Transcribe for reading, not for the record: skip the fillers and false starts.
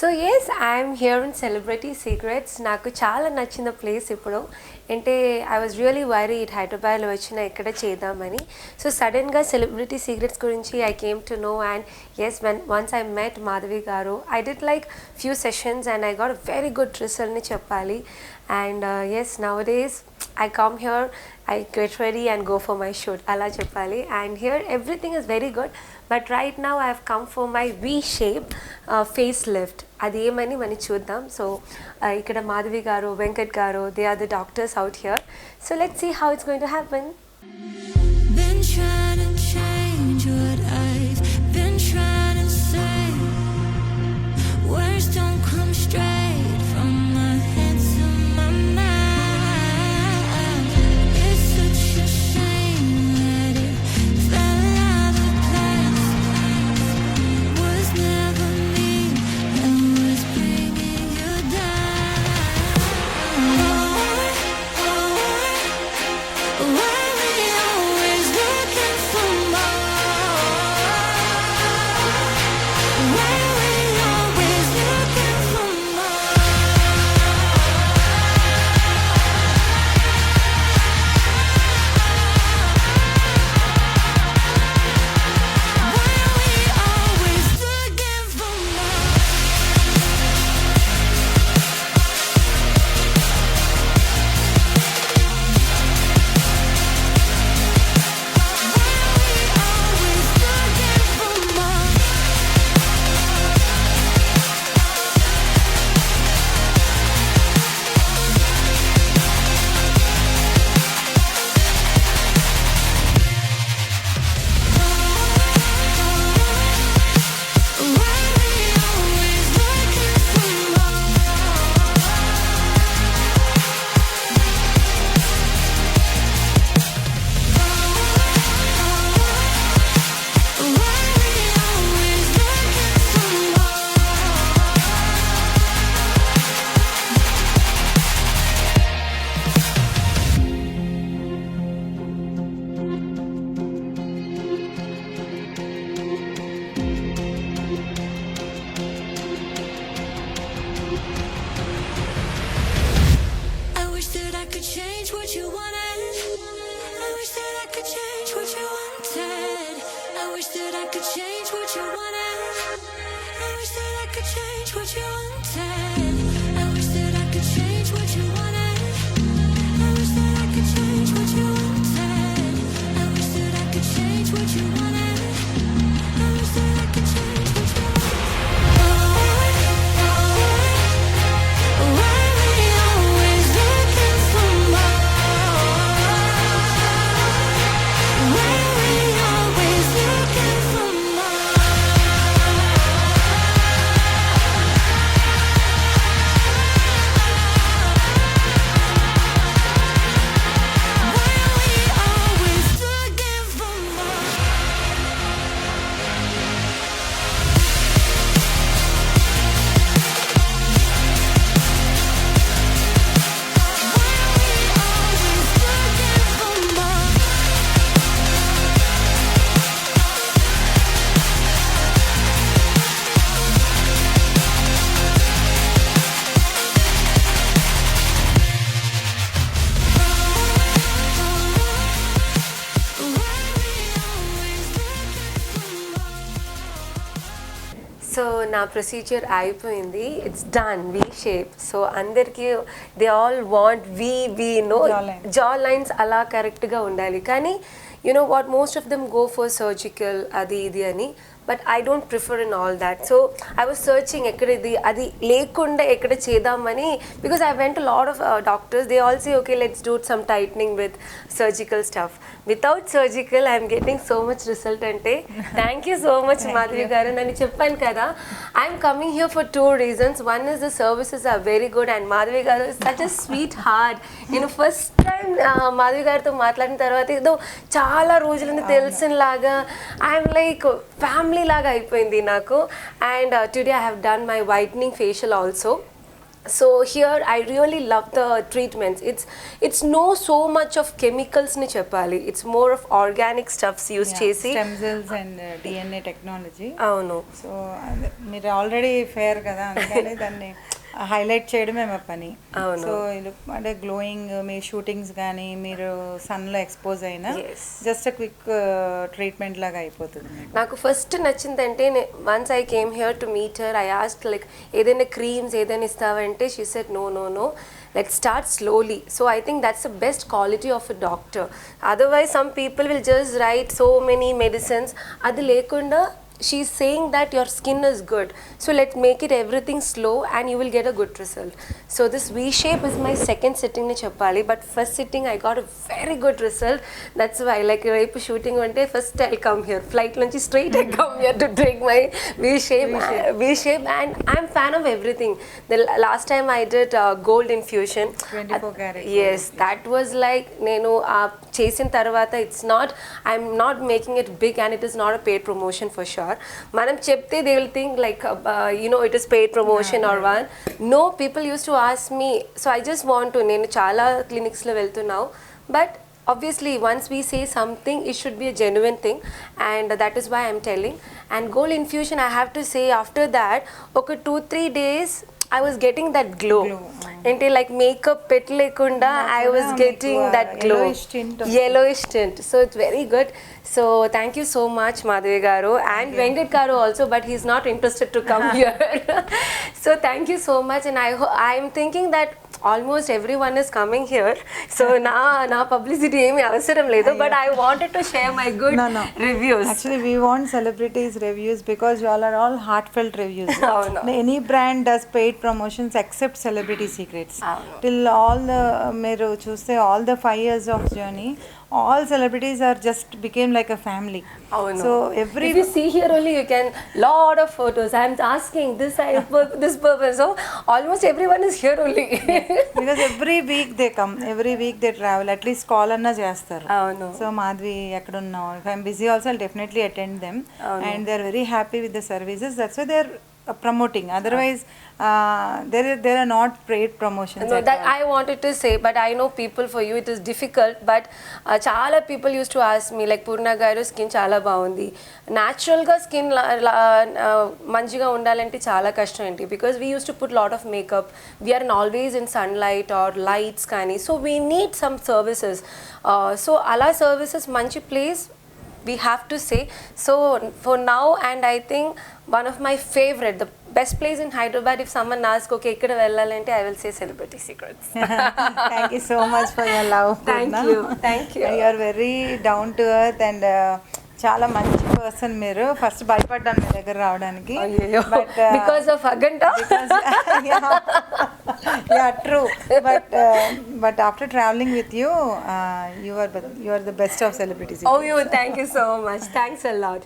So yes I'm here in celebrity secrets. నాకు చాలా నచ్చిన ప్లేస్ ఇప్పుడు. అంటే ఐ వాజ్ రియలీ వరీడ్ హైదరాబాద్లో వచ్చిన ఎక్కడ చేద్దామని. సో సడన్గా సెలబ్రిటీ సీక్రెట్స్ గురించి I came to know and as once I met Madhavi garu I did like few sessions and I got very good రిజల్ట్ని చెప్పాలి. And as nowadays I come here, I get ready and go for my shoot. Ala cheppali. And here everything is very good. But right now I have come for my V-shape facelift. Adi emani mani chuddam. So ikkada Madhavi garu, Venkat garu, they are the doctors out here. So let's see how it's going to happen. Been trying to change what I've been trying to say. Words don't come straight from my head to my mouth. It's such a shame that it fell out of place. Was never me that was bringing you down. Why we always looking for more? Why we always looking for more? Why we always looking for more? Always looking for more. Why we always looking for more? Why we always looking for I wish that I could change what you wanted. I wish that I could change what you wanted. I wish that I could change what you wanted. I wish that I could change what you wanted. I wish that I could change what you wanted. I wish that I could change what you wanted. I wish that I could change what you wanted. I wish that I could change what you Why we always looking for more? Why we always looking for more? Why we always looking for more? Why we always looking for more? Why we always looking for more? So నా procedure అయిపోయింది. It's done V shape. So అందరికీ they all want V no jaw lines అలా కరెక్ట్గా ఉండాలి. కానీ you know what most of them go for surgical అది ఇది అని. But I don't prefer in all that. So I was searching ఎక్కడ ఇది అది లేకుండా ఎక్కడ చేద్దామని. Because I went lot of doctors they all say okay let's do some tightening with surgical stuff. Without surgical I'm getting so much result. అంటే thank you so much Madhavi garu. నేను చెప్పాను కదా I'm coming here for 2 reasons. One is the services are very good and Madhavi garu is such a sweet heart. నేను first time Madhavi గారితో మాట్లాడిన తర్వాత ఏదో చాలా రోజుల నుండి తెలిసినలాగా ఐఎమ్ లైక్ ఫ్యామిలీ లాగా అయిపోయింది నాకు. And today I have done my whitening facial also. So here I really love the treatments. It's no so much of chemicals ni cheppali. It's more of organic stuffs use chesi. Stem cells and DNA technology. అవును. So మీరు already fair కదా, అందుకని దాన్ని highlight చేయడమే మా పని. అవును. So అంటే గ్లోయింగ్, మీ షూటింగ్స్ కానీ మీరు సన్లో ఎక్స్పోజ్ అయినా జస్ట్ క్విక్ ట్రీట్మెంట్ లాగా అయిపోతుంది. నాకు ఫస్ట్ నచ్చిందంటే once I came here to meet her, I asked like ఏదైనా క్రీమ్స్ ఏదైనా ఇస్తావంటే she said no let's start slowly. So I think that's the best quality of a doctor. Otherwise some people will just write so many medicines, adi lekunda she's saying that your skin is good, so let's make it everything slow and you will get a good result. So this V shape is my second sitting ni cheppali, but first sitting I got a very good result. That's why like repu shooting ante first I'll come here, flight lunch straight I come here to take my V shape and I'm fan of everything. The last time I did gold infusion, 24 karat. Yes, that was like nenu చేసిన తర్వాత I'm not making it big and it is not a paid promotion for sure. మనం చెప్తే they will think like it is paid promotion or one. No, people used to ask me, so I just want to, నేను చాలా clinics లో వెళ్తున్నావు, but obviously once we say something it should be a genuine thing, and that is why I'm telling. And gold infusion, I have to say after that okay 2-3 days I was getting that glow. Ante like makeup petlekunda I was getting that glow, yellowish tint. So it's very good. So thank you so much Madhavi garu and Venkat garu also, but he's not interested to come here. So thank you so much, and I'm thinking that almost everyone is coming here, so na publicity emi avasaram ledu, but I wanted to share my good reviews. Actually we want celebrities reviews because you all are all heartfelt reviews. Any brand does paid promotions except Celebrity Secrets. Till all the meru chuste all the 5 years of journey, all celebrities are just became like a family. So if you see here only you can lot of photos. I'm asking this this purpose, so almost everyone is here only. Because every week they come, every week they travel, at least call anna chestaru. So Madhvi ekkadunnav, if I'm busy also I'll definitely attend them. And they're very happy with the services, that's why they're promoting. Otherwise there are not paid promotions. No, that I wanted to say, but I know people, for you it is difficult, but చాలా people used to ask me like Purna garu skin చాలా బాగుంది, natural గా skin మంచిగా ఉండాలంటే చాలా కష్టం ఏంటి, because we used to put lot of makeup, we are always in sunlight or lights కానీ, so we need some services. So ala services మంచి place we have to say. So for now, and I think one of my favorite, the best place in Hyderabad, if someone asks okay ikkada vellalante, I will say Celebrity Secrets. Thank you so much for your love, Purna. Thank you. You are very down to earth and చాలా మంచి person. మీరు first భయపడ్డాను మీ దగ్గర రావడానికి, but because of అగంట, true, but after travelling with you, you are the best of celebrities. Oh, thank you so much. Thanks a lot.